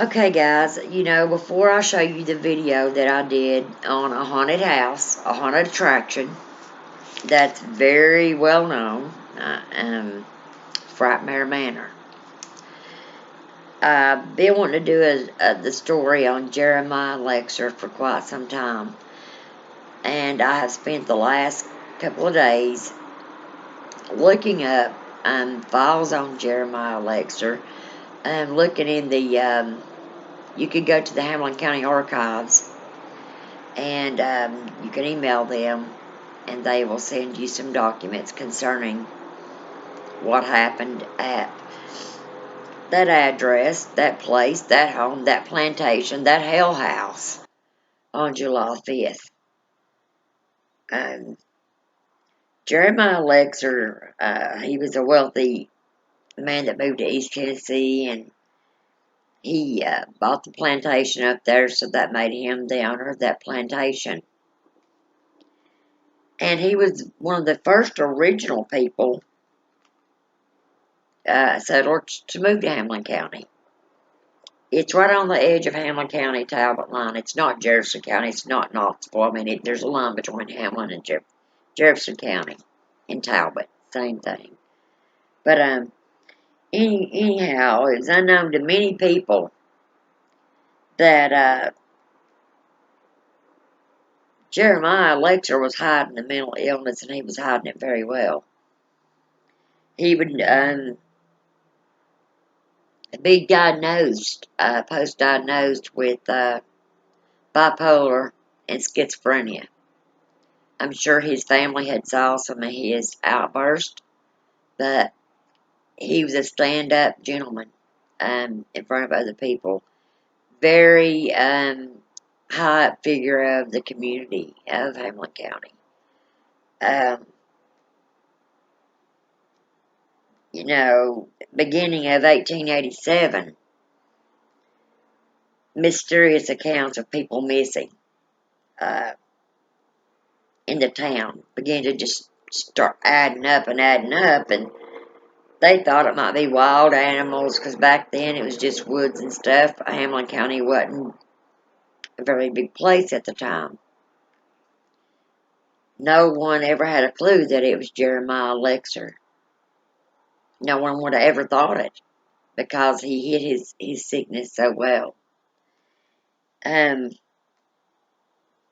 Okay, guys, before I show you the video that I did on a haunted house, a haunted attraction that's very well known, Frightmare Manor. I've been wanting to do the story on Jeremiah Lexer for quite some time, and I have spent the last couple of days looking up files on Jeremiah Lexer, and looking in the you could go to the Hamilton County Archives, and you can email them, and they will send you some documents concerning what happened at that address, that place, that home, that plantation, that hell house on July 5th. Jeremiah Lexer, he was a wealthy man that moved to East Tennessee, and he bought the plantation up there, so that made him the owner of that plantation. And he was one of the first original people, settlers, to move to Hamilton County. It's right on the edge of Hamilton County, Talbot line. It's not Jefferson County. It's not Knoxville. I mean, there's a line between Hamilton and Jefferson County and Talbot. Same thing. But anyhow, it's unknown to many people that Jeremiah Lexer was hiding a mental illness, and he was hiding it very well. He would be diagnosed, post-diagnosed with bipolar and schizophrenia. I'm sure his family had saw some of his outbursts, but he was a stand-up gentleman in front of other people. Very high figure of the community of Hamilton County. Beginning of 1887, mysterious accounts of people missing in the town began to just start adding up, and they thought it might be wild animals, because back then it was just woods and stuff. Hamilton County wasn't a very big place at the time. No one ever had a clue that it was Jeremiah Lexer. No one would have ever thought it, because he hid his sickness so well. In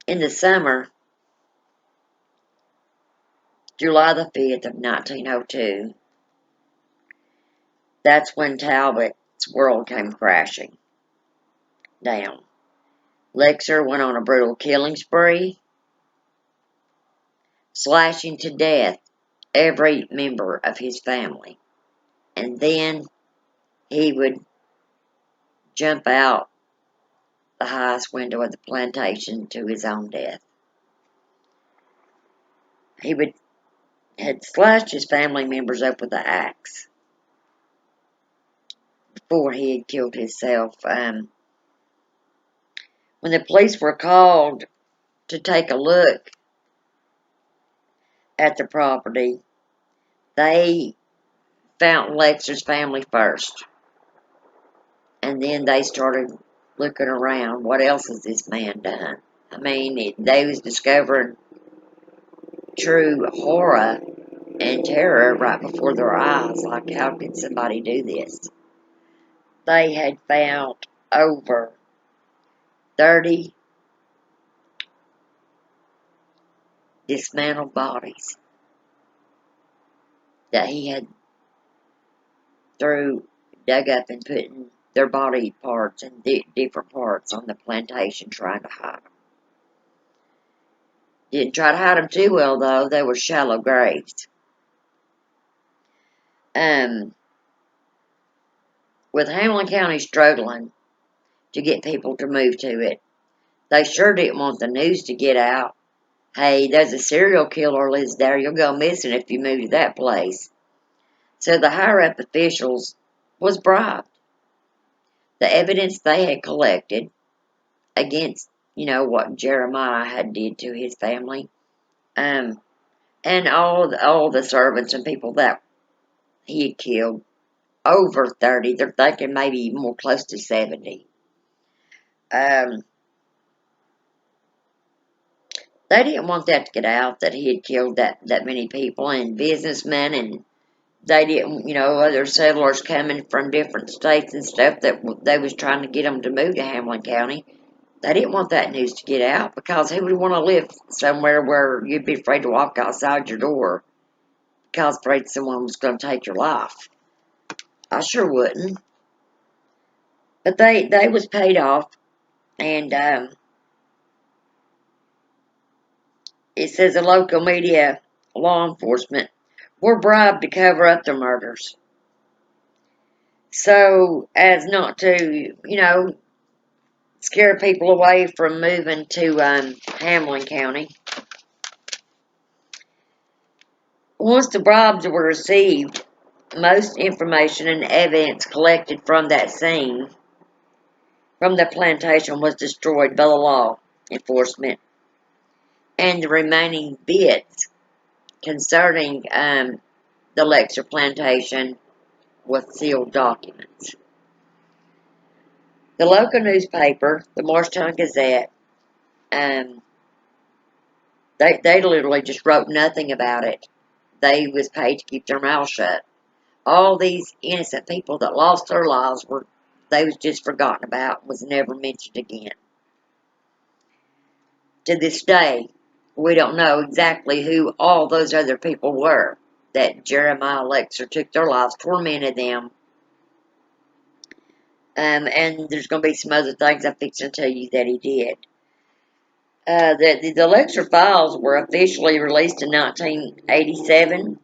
the summer, July the 5th of 1902, that's when Talbot's world came crashing down. Lexer went on a brutal killing spree, slashing to death every member of his family. And then he would jump out the highest window of the plantation to his own death. He had slashed his family members up with an axe before he had killed himself. When the police were called to take a look at the property, they found Lexer's family first. And then they started looking around. What else has this man done? I mean, they was discovering true horror and terror right before their eyes. Like, how could somebody do this? They had found over 30 dismantled bodies that he had dug up and put in their body parts and different parts on the plantation, trying to hide them. Didn't try to hide them too well, though. They were shallow graves. With Hamilton County struggling to get people to move to it, they sure didn't want the news to get out. Hey, there's a serial killer lives there. You'll go missing if you move to that place. So the higher-up officials was bribed. The evidence they had collected against, what Jeremiah had did to his family, and all the servants and people that he had killed, over 30. They're thinking maybe more close to 70. Um, they didn't want that to get out, that he had killed that many people and businessmen, and they didn't, other settlers coming from different states and stuff that they was trying to get them to move to Hamlin County. They didn't want that news to get out, because who would want to live somewhere where you'd be afraid to walk outside your door because afraid someone was going to take your life? I sure wouldn't. But they was paid off, and it says the local media, law enforcement, were bribed to cover up the murders. So, as not to, scare people away from moving to Hamlin County. Once the bribes were received, most information and evidence collected from that scene, from the plantation, was destroyed by the law enforcement, and the remaining bits concerning the Lexer plantation was sealed documents. The local newspaper, the Morristown Gazette, they literally just wrote nothing about it. They was paid to keep their mouth shut. All these innocent people that lost their lives they was just forgotten about, was never mentioned again. To this day, we don't know exactly who all those other people were that Jeremiah Lexer took their lives, tormented them. And there's going to be some other things I'm fixing to tell you that he did. The Lexer files were officially released in 1987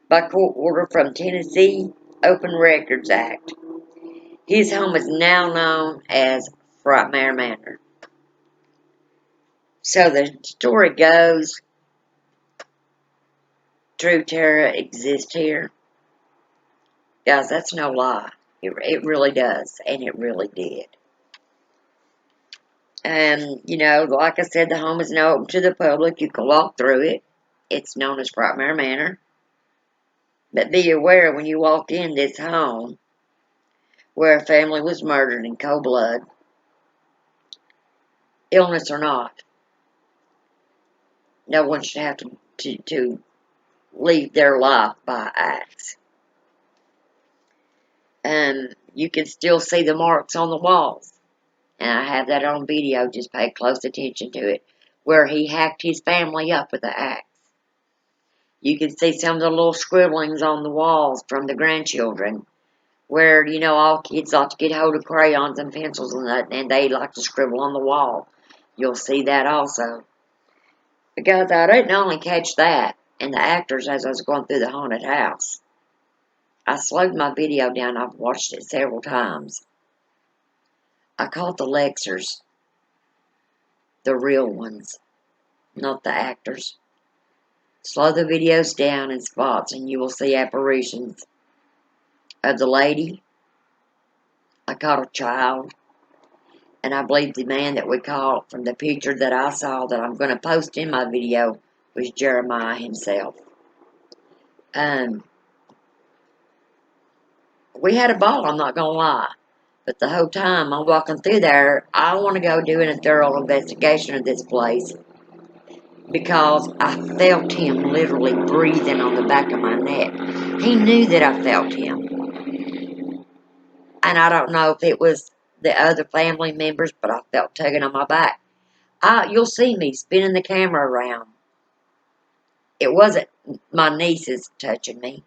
by court order from Tennessee Open Records Act. His home is now known as Frightmare Manor. So the story goes, true terror exists here. Guys, that's no lie. It really does, and it really did. And, like I said, the home is now open to the public. You can walk through it. It's known as Frightmare Manor. But be aware when you walk in this home, where a family was murdered in cold blood, illness or not, no one should have to leave their life by axe. You can still see the marks on the walls. And I have that on video, just pay close attention to it, where he hacked his family up with the axe. You can see some of the little scribblings on the walls from the grandchildren, where, all kids like to get hold of crayons and pencils and they like to scribble on the wall. You'll see that also. Because I didn't only catch that and the actors as I was going through the haunted house. I slowed my video down. I've watched it several times. I caught the Lexers, the real ones, not the actors. Slow the videos down in spots and you will see apparitions of the lady. I caught a child. And I believe the man that we caught from the picture that I saw that I'm going to post in my video was Jeremiah himself. We had a ball, I'm not going to lie. But the whole time I'm walking through there, I want to go doing a thorough investigation of this place, because I felt him literally breathing on the back of my neck. He knew that I felt him. And I don't know if it was the other family members, but I felt tugging on my back. You'll see me spinning the camera around. It wasn't my nieces touching me.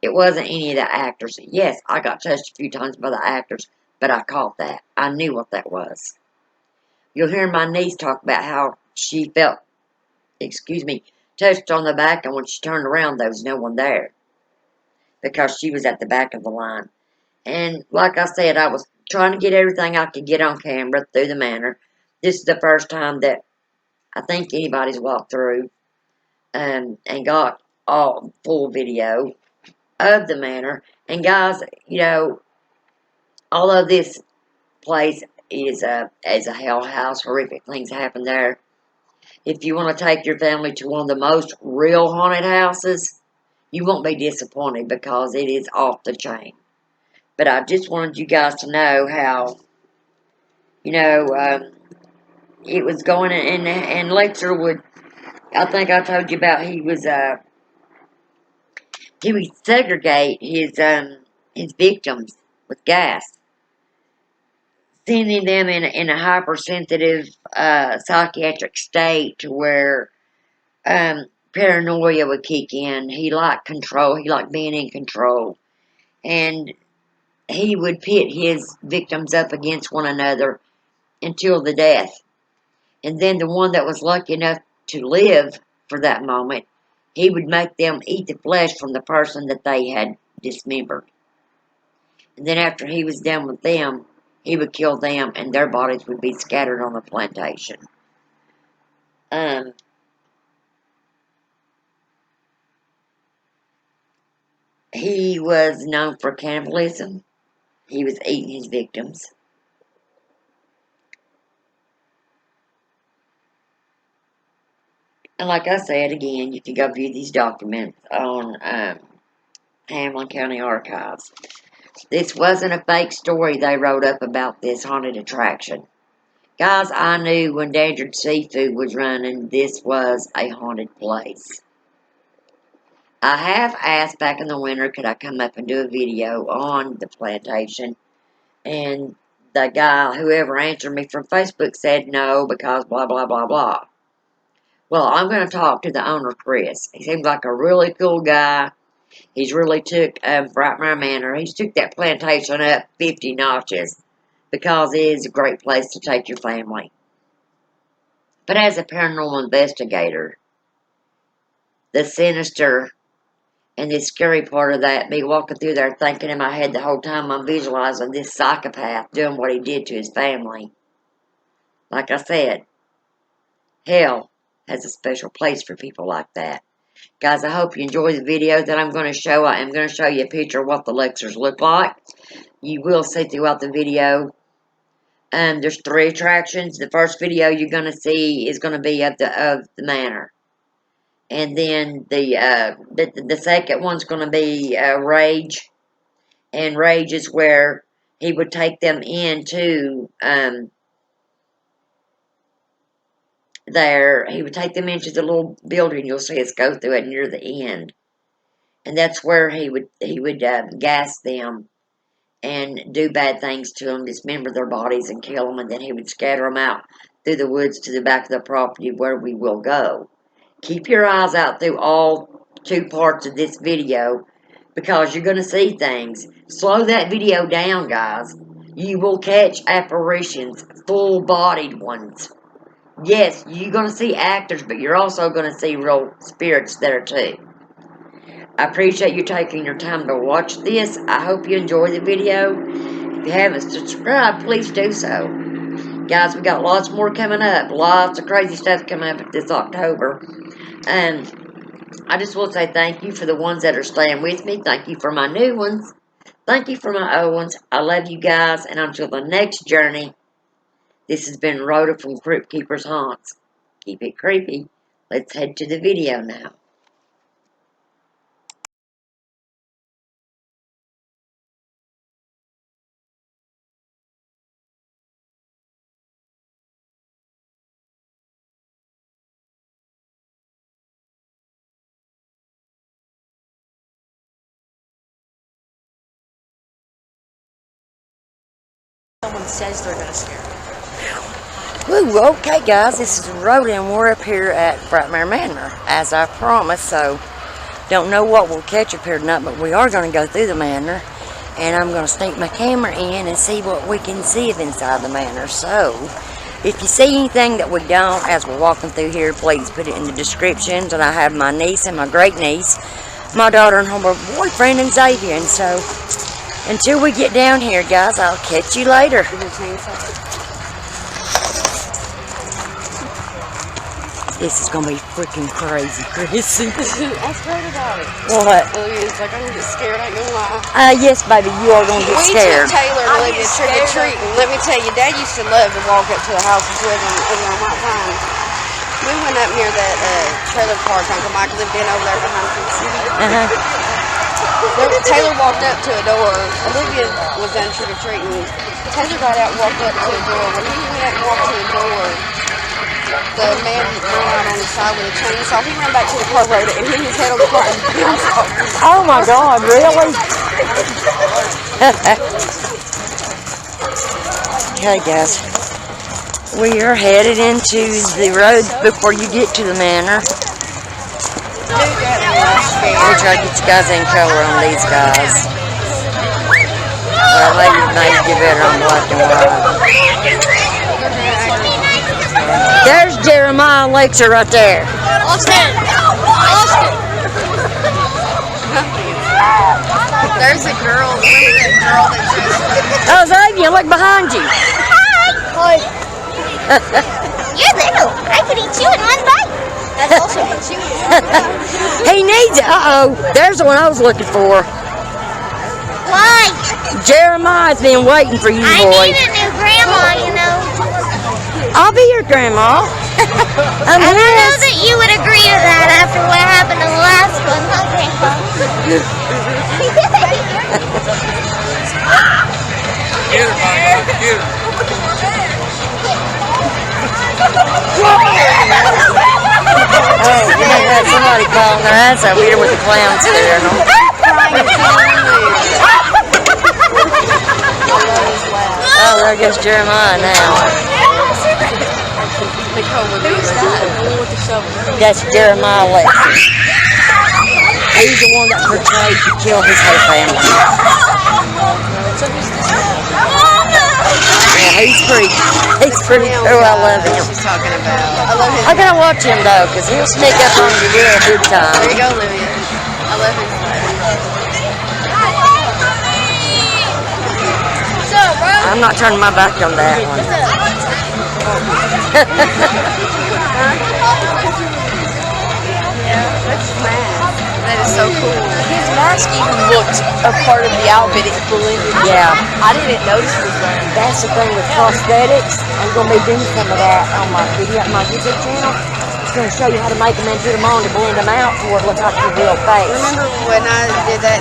It wasn't any of the actors. Yes, I got touched a few times by the actors, but I caught that. I knew what that was. You'll hear my niece talk about how she felt, touched on the back, and when she turned around, there was no one there, because she was at the back of the line. And like I said, I was trying to get everything I could get on camera through the manor. This is the first time that I think anybody's walked through and got all full video of the manor. And guys, although this place is as a hell house, horrific things happen there. If you want to take your family to one of the most real haunted houses, you won't be disappointed, because it is off the chain. But I just wanted you guys to know how You know, it was going, and Lexer would, I think I told you about, he would segregate his victims with gas, sending them in a hypersensitive psychiatric state to where paranoia would kick in. He liked control. He liked being in control. And he would pit his victims up against one another until the death. And then the one that was lucky enough to live for that moment, he would make them eat the flesh from the person that they had dismembered. And then after he was done with them, he would kill them and their bodies would be scattered on the plantation. He was known for cannibalism. He was eating his victims. And like I said, again, you can go view these documents on Hamlin County Archives. This wasn't a fake story they wrote up about this haunted attraction. Guys, I knew when Endangered Seafood was running, this was a haunted place. I have asked back in the winter, could I come up and do a video on the plantation? And the guy, whoever answered me from Facebook, said no because blah, blah, blah, blah. Well, I'm going to talk to the owner, Chris. He seems like a really cool guy. He's really took Frightmare Manor. He's took that plantation up 50 notches because it is a great place to take your family. But as a paranormal investigator, the sinister and the scary part of that, me walking through there thinking in my head the whole time I'm visualizing this psychopath doing what he did to his family. Like I said, hell has a special place for people like that. Guys, I hope you enjoy the video that I'm going to show. I am going to show you a picture of what the Lexers look like. You will see throughout the video. There's 3 attractions. The first video you're going to see is going to be of the manor. And then the second one's going to be Rage. And Rage is where he would take them into he would take them into the little building. You'll see us go through it near the end. And that's where he would gas them and do bad things to them, dismember their bodies and kill them, and then he would scatter them out through the woods to the back of the property where we will go. Keep your eyes out through all 2 parts of this video because you're going to see things. Slow that video down, guys. You will catch apparitions, full-bodied ones. Yes, you're going to see actors, but you're also going to see real spirits there too. I appreciate you taking your time to watch this. I hope you enjoy the video. If you haven't subscribed, please do so. Guys, we got lots more coming up. Lots of crazy stuff coming up this October. And I just want to say thank you for the ones that are staying with me. Thank you for my new ones. Thank you for my old ones. I love you guys. And until the next journey, this has been Rhoda from CryptKeepers Haunts. Keep it creepy. Let's head to the video now. Someone says they're going to scare me. Woo, okay guys, this is Rhoda and we're up here at Frightmare Manor, as I promised, so don't know what we'll catch up here tonight, but we are going to go through the manor, and I'm going to sneak my camera in and see what we can see of inside the manor. So, if you see anything that we don't, as we're walking through here, please put it in the descriptions, and I have my niece and my great niece, my daughter and her boyfriend and Xavier, and so, until we get down here, guys, I'll catch you later. This is gonna be freaking crazy, Chrissy. I'm scared about it. What? It's like I'm gonna get scared, I ain't gonna lie. Yes, baby, you are gonna get scared. We took Taylor to live in trick-or-treat, and let me tell you, Dad used to love to walk up to the houses with him over on White Pine. We went up near that trailer park Uncle Mike lived in over there behind the city. Taylor walked up to a door. Olivia was done trick-or-treating. Taylor got out and walked up to a door. When he went out and walked to the door, the man ran out on the side with a chainsaw. He ran back to the car, rode it, and hit his head on the car and bounced off. Oh my God, really? Okay, guys. We are headed into the road before you get to the manor. We'll try to get you guys in color on these guys. Well, maybe get better on black and white. There's Jeremiah and Lexer right there. Austin! There's a girl. Remember that girl that just... Oh, Xavier, look behind you. Hi! You're little. I could eat you in one bite. That's also eat you in one bite. He needs it. Uh-oh. There's the one I was looking for. Why? Jeremiah's been waiting for you, I boy. need a new grandma, you know. I'll be your grandma. I don't know that you would agree to that after what happened in the last one, huh, Grandpa? Oh, we had somebody calling their ass over here with the clowns staring them. Oh, there goes Jeremiah now. That's Jeremiah Lexer. He's the one that portrayed to kill his whole family. Yeah, he's pretty cool. I love him. She's talking about. I love him. I gotta watch him though, because he'll sneak up on you real big time. There you go, Olivia. I love him. I'm not turning my back on that one. That is so cool. His mask even looked a part of the outfit. It blended. Yeah. I didn't notice it was there. That's the thing with prosthetics. I'm going to be doing some of that on my YouTube channel. It's going to show you how to make them and put them on to blend them out for it look like your real face. Remember when I did that?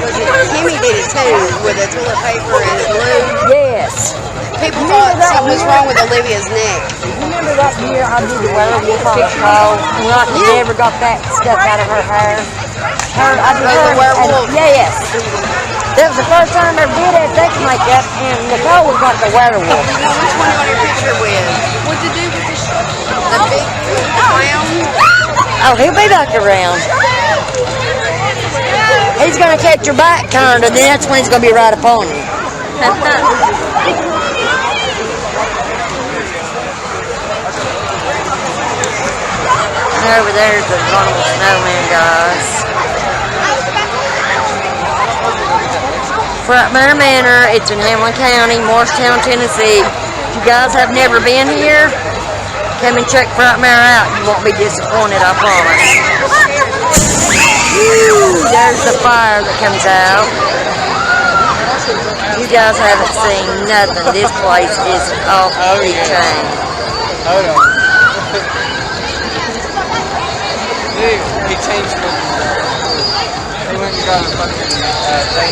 Kimmy did it too with the toilet paper and the glue. Yes. People thought something was wrong with Olivia's neck. Remember that year I did the werewolf on the show? And I never got that stuff out of her hair. I did The werewolf? Yes. That was the first time I ever did that sex makeup, and Nicole was like the werewolf. You know which one you want your picture with? What'd you do with the big clown? Oh, he'll be back around. He's going to catch your back turned, and then that's when he's going to be right upon you. Over there's the Paranormal snowman, guys. Frightmare Manor, it's in Hamlin County, Morristown, Tennessee. If you guys have never been here, come and check Frightmare out. You won't be disappointed, I promise. Woo, there's the fire that comes out. You guys haven't seen nothing. This place is off the chain. Hold on. Dude, he changed it. He went and got a fucking thing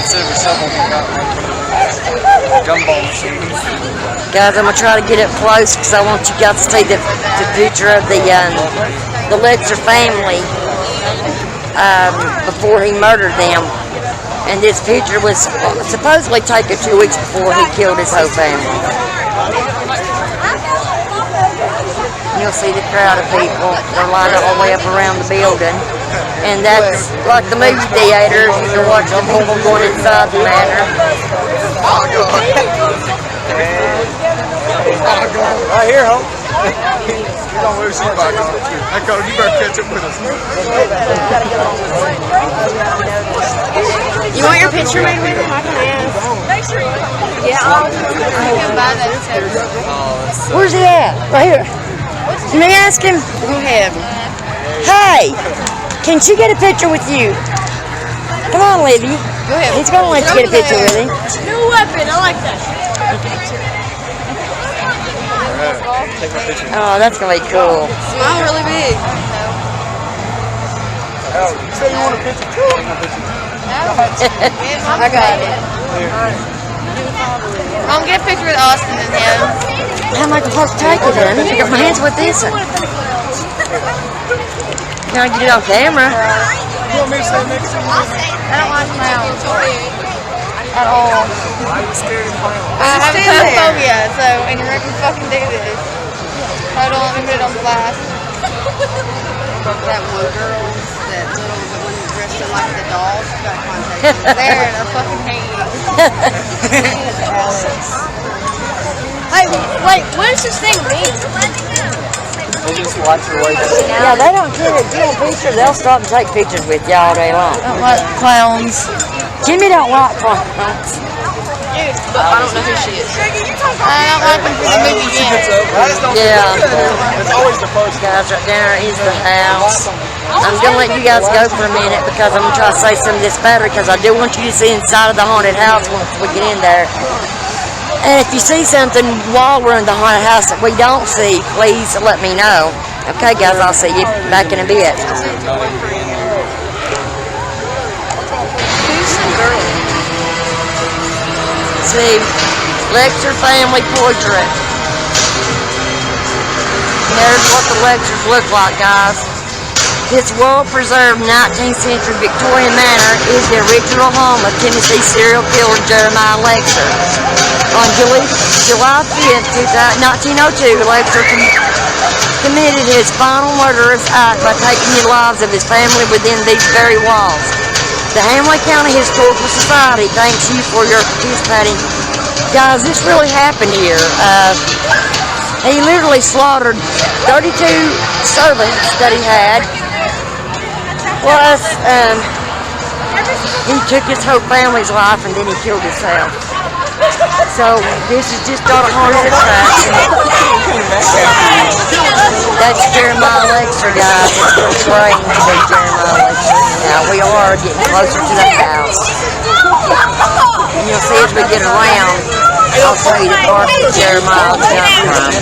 instead of a shovel. He got one gumball machines. Guys, I'm going to try to get up close because I want you guys to see the picture of the Lexer family before he murdered them. And this picture was supposedly taken 2 weeks before he killed his whole family. You'll see the crowd of people. They're lined all the way up around the building. And that's like the movie theaters. You can watch the people going inside the manor. Right here, homie. You're going to lose your back on it, too. Hey, Cody, you better catch up with us. You want your picture made with him? I can ask. Yeah, I'll buy that. Where's he at? Right here. Can I ask him? Go ahead. Hey, can she get a picture with you? Come on, Livy. Go ahead. He's going to let you get a picture with him. New weapon. I like that. Take my picture. Oh, that's going to be cool. Smile really big. say you want a picture too? I got it. Mom, get a picture with Austin and him. How am I supposed to take it then? I got my hands with this. Can I get it on camera? You want me to stay next to you? I don't like clowns at all. Why are you scared of clowns? I have a phobia, so and you're making me fucking do this. Hold on, let me put it on blast. That one girl, that little one dressed in like the doll, she got contact there, and I fucking hate you. Hey, wait, what does this thing mean? They just watch your way. Yeah, they don't care if you want pictures. They'll stop and take pictures with you all day long. I don't like clowns. Jimmy don't like clowns. But I don't know who she is. I don't like them for the movie yet. Yeah. It's always the first Guys, right there is the house. I'm going to let you guys go for a minute because I'm going to try to say some of this better because I do want you to see inside of the haunted house once we get in there. And if you see something while we're in the haunted house that we don't see, please let me know. Okay, guys, I'll see you back in a bit. See, Lexer family portrait. There's what the Lexers look like, guys. This well-preserved 19th century Victorian manor is the original home of Tennessee serial killer Jeremiah Lexer. On July 5th, 1902, Lexer committed his final murderous act by taking the lives of his family within these very walls. The Hamlin County Historical Society thanks you for your participating. Guys, this really happened here. He literally slaughtered 32 servants that he had. Plus, he took his whole family's life and then he killed himself. So, this is just not a haunted attraction. That's Jeremiah Lexer, guys. It's portraying to be Jeremiah Lexer. Now, we are getting closer to the house. And you'll see as we get around, I'll show you the part that Jeremiah jumped from.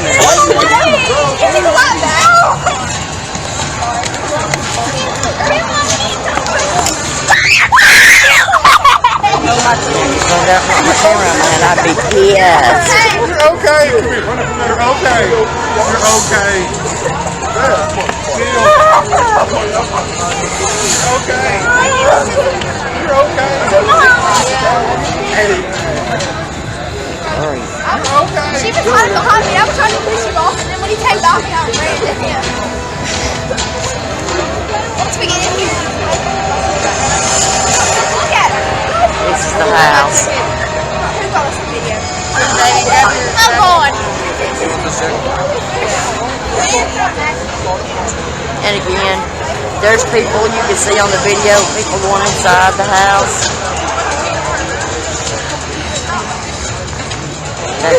My cameraman, I'd be pissed. You're okay. You're okay. You're okay. You're okay. She was hiding behind me. I was trying to push you off, and then when he came back, I ran to him. Once we get in here, look at her. This is the house. Who got us the video? I'm going. And again, there's people you can see on the video, people going inside the house.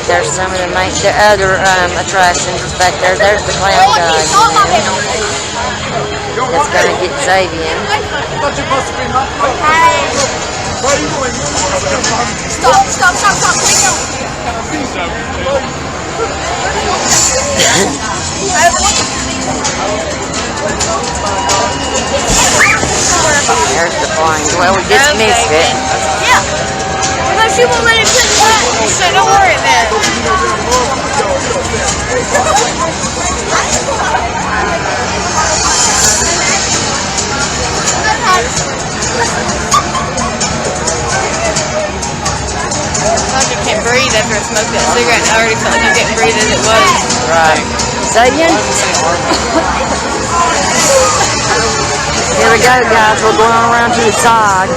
There's some of the other attractions back there. There's the clown guy. That's going to get Xavier. Stop. There's the blind. Well, we just missed it. Yeah. But she won't let him put it back. So don't worry then. I can't breathe after I smoked that cigarette, and I already felt like I couldn't breathe as it was. Right. Say again? Here we go, guys. We're going around to the side.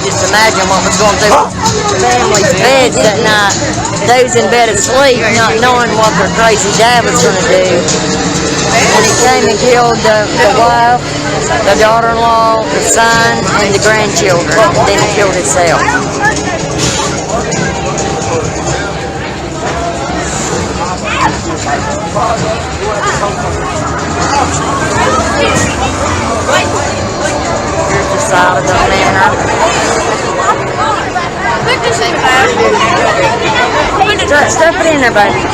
Just imagine what was going through families' beds that night. Those in bed asleep, not knowing what their crazy dad was going to do. And he came and killed the wife, the daughter-in-law, the son, and the grandchildren. And then he killed himself. Stuff it in there, baby.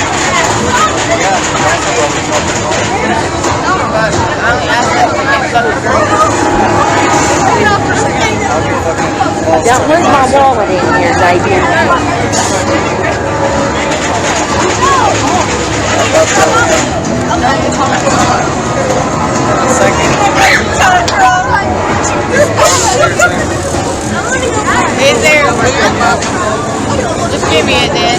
Don't lose my wallet in here, baby. Is there? Just give me it then.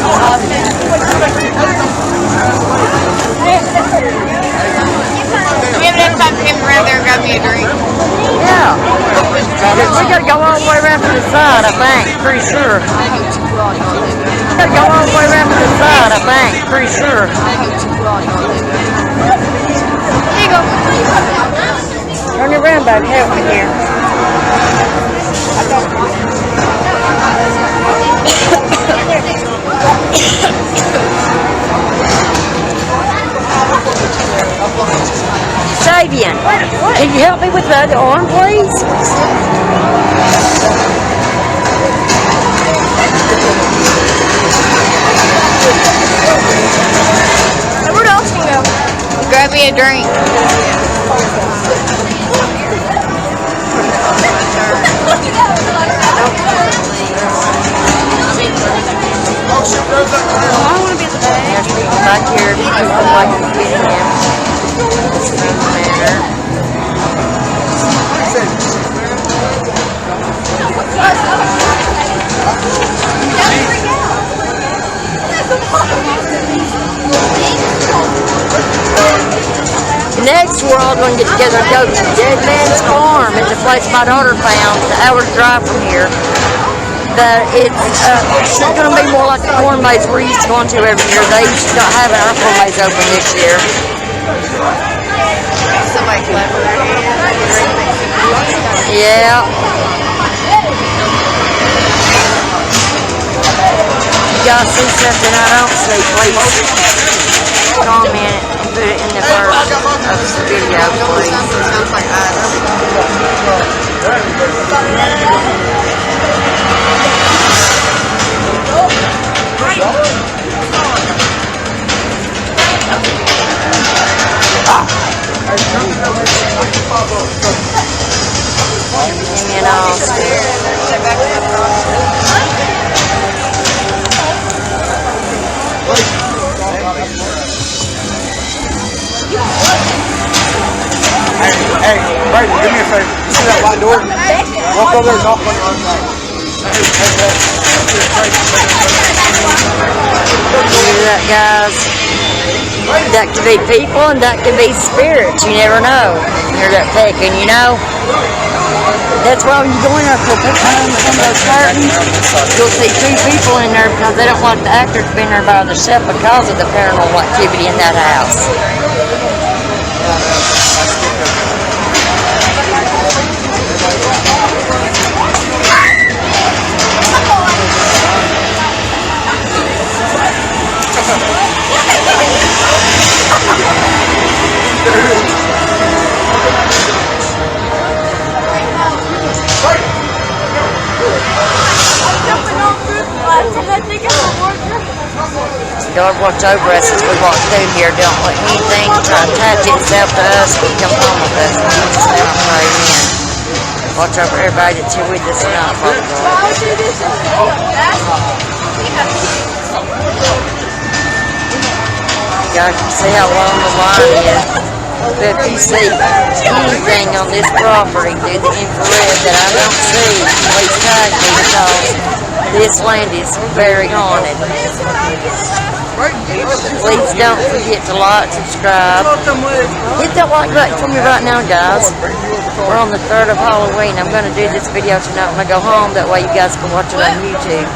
We have enough time for him around there and grab me a drink. Yeah. We gotta go all the way around to the side, I think. Pretty sure. We gotta go all the way around to the side, I think. Pretty sure. Here you go. Turn it around, baby. Help me here. Sabian, can you help me with the other arm, please? Where else can you go? Grab me a drink. I want to be at the back. There's people back here. People like to get in there. Frightmare Manor. Next, we're all going to get together and go to the Dead Man's Farm. It's a place my daughter found, an hour's drive from here. But it's going to be more like the corn maze we're used to going to every year. They used to not have our corn maze open this year. Somebody clap with their hands. Yeah. You guys see something I don't see, please comment and put it in the first of the video, please. Sounds like Hanging Hey, Brady, do me a favor. You see that white door? Walk over there and knock on the other side. See that, guys? That could be people and that could be spirits. You never know. You're that pecking, you know? That's why when you go in there for some of those curtains, you'll see two people in there because they don't want the actor to be in there by themselves because of the paranormal activity in that house. God watch over us as we walk through here. Don't let anything try to attach itself to us when we come home with us. In Jesus' name I pray, amen. Watch over everybody that's here with us tonight, Father God. God can see how long the line is. But if you see anything on this property through the infrared that I don't see, please tag me because this land is very haunted. Please don't forget to like, subscribe. Hit that like button for me right now, guys. We're on the 3rd of Halloween. I'm going to do this video tonight when I go home. That way you guys can watch it on YouTube.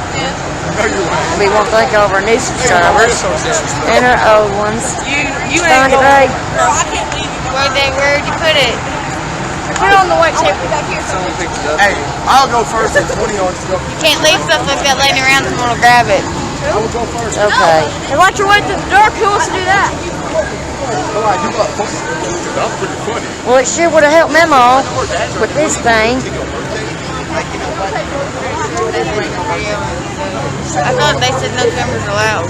We want to thank all of our new subscribers and our old ones. Find it, babe. Where'd you put it? Put it on the white table back here. Hey, I'll go first if 20 on you go. You can't leave stuff like that laying around. Someone will grab it. I will go first. Okay. And watch your way through the door. Who wants to do that? That's pretty funny. Well, it sure would have helped Memo with this thing. I thought they said no cameras allowed.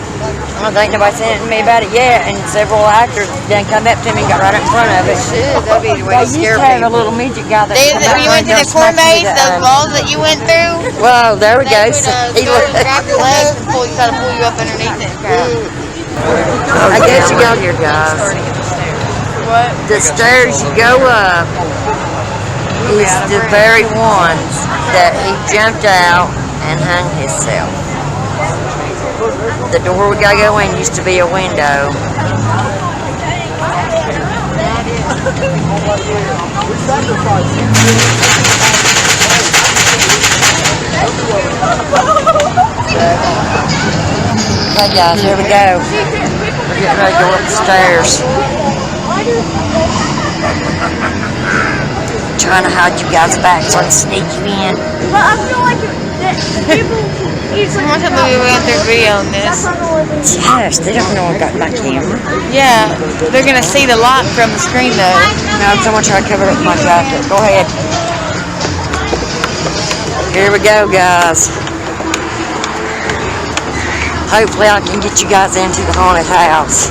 I don't think nobody's saying to me about it yet, and several actors then come up to me and got right up in front of it. Shit, that'd be the way They to used scare to have a people. little midget guy that They, come up when you went to and the smack corn me maze, with those walls that you went through, Whoa, there we they go. would He go looked. grab your legs and try to pull you up underneath it and crap. I guess you go here, guys. What? The stairs you go up is the very ones that he jumped out and hung himself. The door we gotta go in used to be a window. Okay guys, here we go. We're getting ready to go up the stairs. Trying to hide you guys back so I can sneak you in. But I feel like people usually. Someone told me we went through video on this. Yes, they don't know I got my camera. Yeah, they're gonna see the light from the screen though. No, someone tried to cover it with my jacket. Go ahead. Here we go, guys. Hopefully I can get you guys into the haunted house.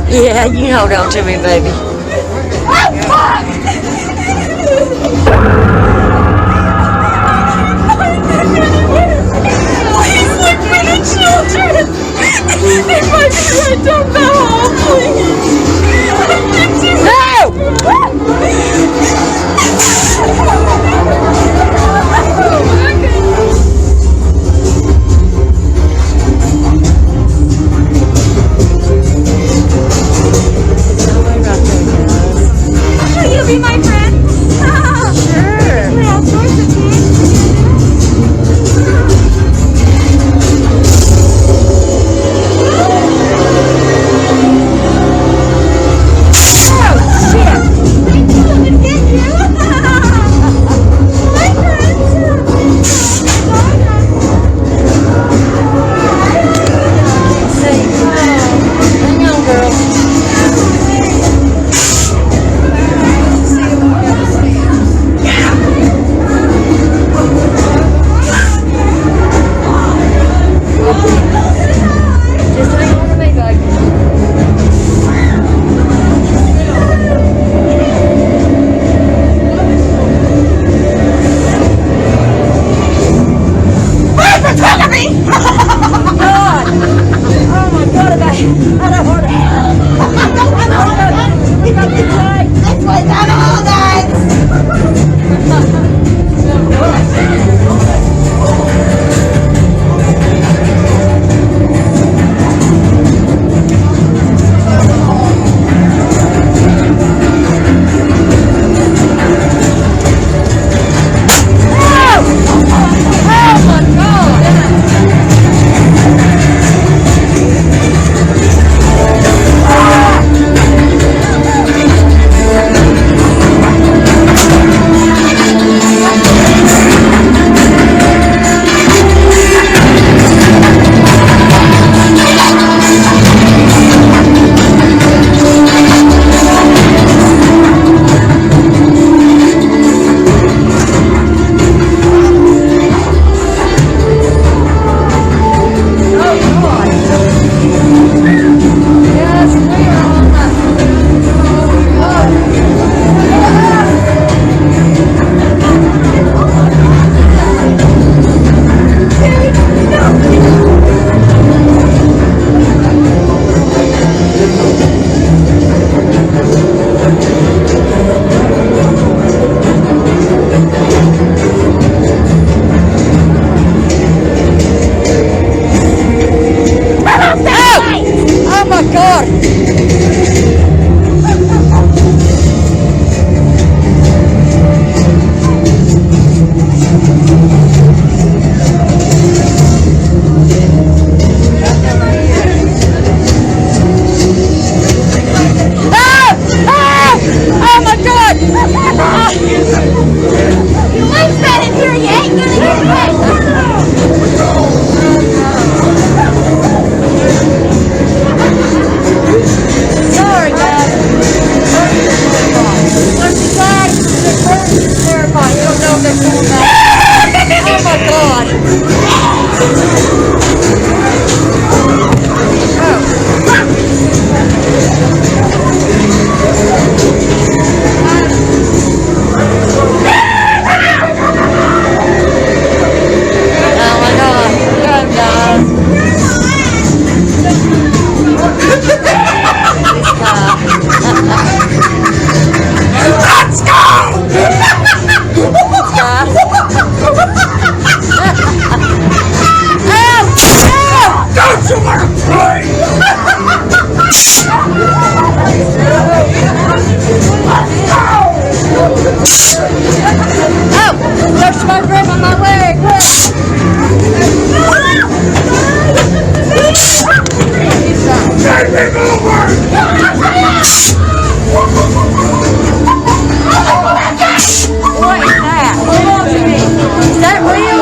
Yeah, you hold on to me, baby. Please look for the children. If I do, I don't know. What's that in here? You ain't gonna get back. Sorry, guys. Once you die, the person is terrified. You don't know if they're coming back. Oh my God. Oh my God. Go, guys. Let's go! Don't you want to play? Oh, there's my grip on my leg. Take me over! What is that? Is that real?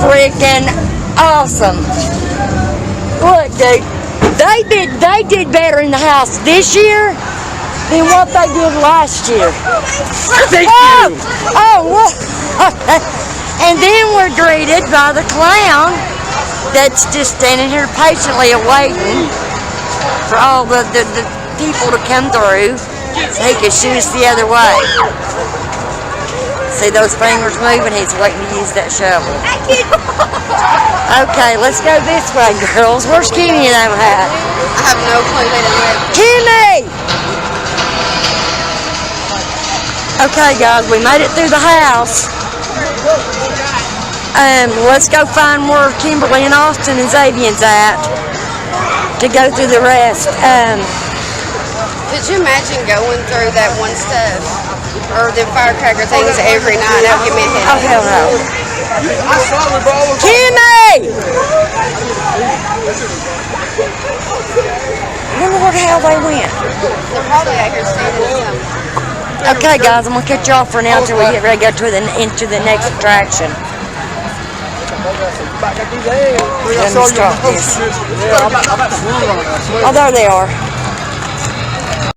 freaking awesome. Look, dude, they did better in the house this year than what they did last year. Thank you. Oh, look. And then we're greeted by the clown that's just standing here patiently awaiting for all the people to come through so he can shoot us the other way. See those fingers moving? He's waiting to use that shovel. Okay, let's go this way, girls. Where's Kimmy and them at? I have no clue. They don't have. Kimmy! Okay, guys, we made it through the house. Let's go find where Kimberly and Austin and Xavier's at to go through the rest. Could you imagine going through that one stuff or the firecracker things every night? That would give me a Oh, headache. hell no. Kimmy! I wonder where the hell they went. They're probably out here standing something. Okay, guys, I'm going to cut you off for now until we get ready to go into the next attraction. Let me start this. Oh, there they are.